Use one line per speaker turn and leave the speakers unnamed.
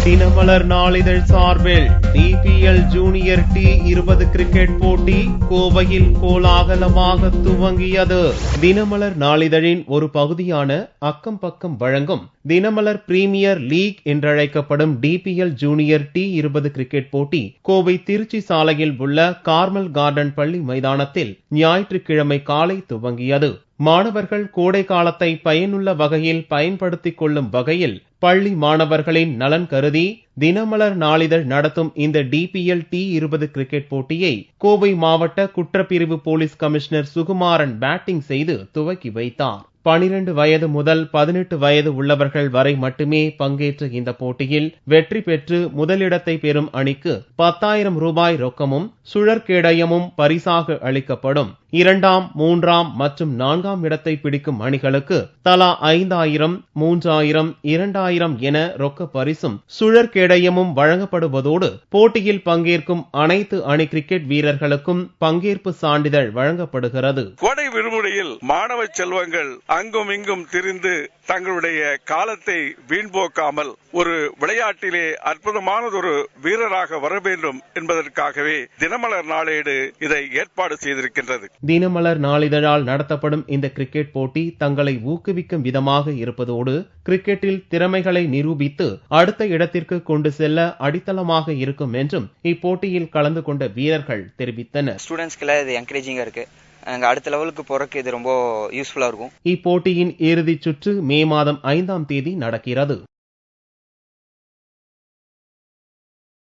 தினமலர் நாளிதழ் சார்பில் DPL junior T20 cricket போட்டி கோவையில் கோலாகலமாக துவங்கியது. தினமலர் நாளிதழின் ஒரு பகுதியான அக்கம் பக்கம் வழங்கும் தினமலர் பிரீமியர் லீக் என்றழைக்கப்படும் DPL ஜூனியர் T20 கிரிக்கெட் போட்டி கோவை திருச்சி சாலையில் உள்ள கார்மல் கார்டன் பள்ளி மைதானத்தில் ஞாயிற்றுக்கிழமை காலை துவங்கியது. மாணவர்கள் கோடை காலத்தை பயனுள்ள வகையில் பயன்படுத்திக் கொள்ளும் வகையில் பள்ளி மாணவர்களின் நலன் கருதி தினமலர் நாளிதழ் நடத்தும் இந்த DPL T20 கிரிக்கெட் போட்டியை கோவை மாவட்ட குற்றப்பிரிவு போலீஸ் கமிஷனர் சுகுமாரன் பேட்டிங் செய்து துவக்கி வைத்தார். 12 வயது முதல் 18 வயது உள்ளவர்கள் வரை மட்டுமே பங்கேற்ற இந்த போட்டியில் வெற்றி பெற்று முதலிடத்தை பெறும் அணிக்கு 10,000 ரூபாய் ரொக்கமும் சுழற்கேடயமும் பரிசாக அளிக்கப்படும். 2ஆம், 3ஆம் மற்றும் 4ஆம் இடத்தை பிடிக்கும் அணிகளுக்கு தலா 5,000, 3,000, 2,000 என ரொக்க பரிசும் சுழற்கேடயமும் வழங்கப்படுவதோடு போட்டியில் பங்கேற்கும் அனைத்து அணி கிரிக்கெட் வீரர்களுக்கும் பங்கேற்பு சான்றிதழ் வழங்கப்படுகிறது.
கோடை விடுமுறையில் மாணவ செல்வங்கள் அங்கும் இங்கும் திரிந்து தங்களுடைய காலத்தை வீண்போக்காமல் ஒரு விளையாட்டிலே அற்புதமானதொரு வீரராக வர வேண்டும் என்பதற்காகவே தினமலர் நாளேடு இதை ஏற்பாடு செய்திருக்கின்றது.
தினமலர் நாளிதழால் நடத்தப்படும் இந்த கிரிக்கெட் போட்டி தங்களை ஊக்குவிக்கும் விதமாக இருப்பதோடு கிரிக்கெட்டில் திறமைகளை நிரூபித்து அடுத்த இடத்திற்கு கொண்டு செல்ல அடித்தளமாக இருக்கும் என்றும் இப்போட்டியில் கலந்து கொண்ட வீரர்கள் தெரிவித்தனர்.
ஸ்டூடெண்ட்ஸ்க்கு இது என்கரேஜிங்கா இருக்கு. அடுத்த லெவலுக்கு போறதுக்கு இது ரொம்ப யூஸ்ஃபுல்லா இருக்கும்.
இப்போட்டியின் இறுதிச் சுற்று மே மாதம் 5ஆம் தேதி நடக்கிறது.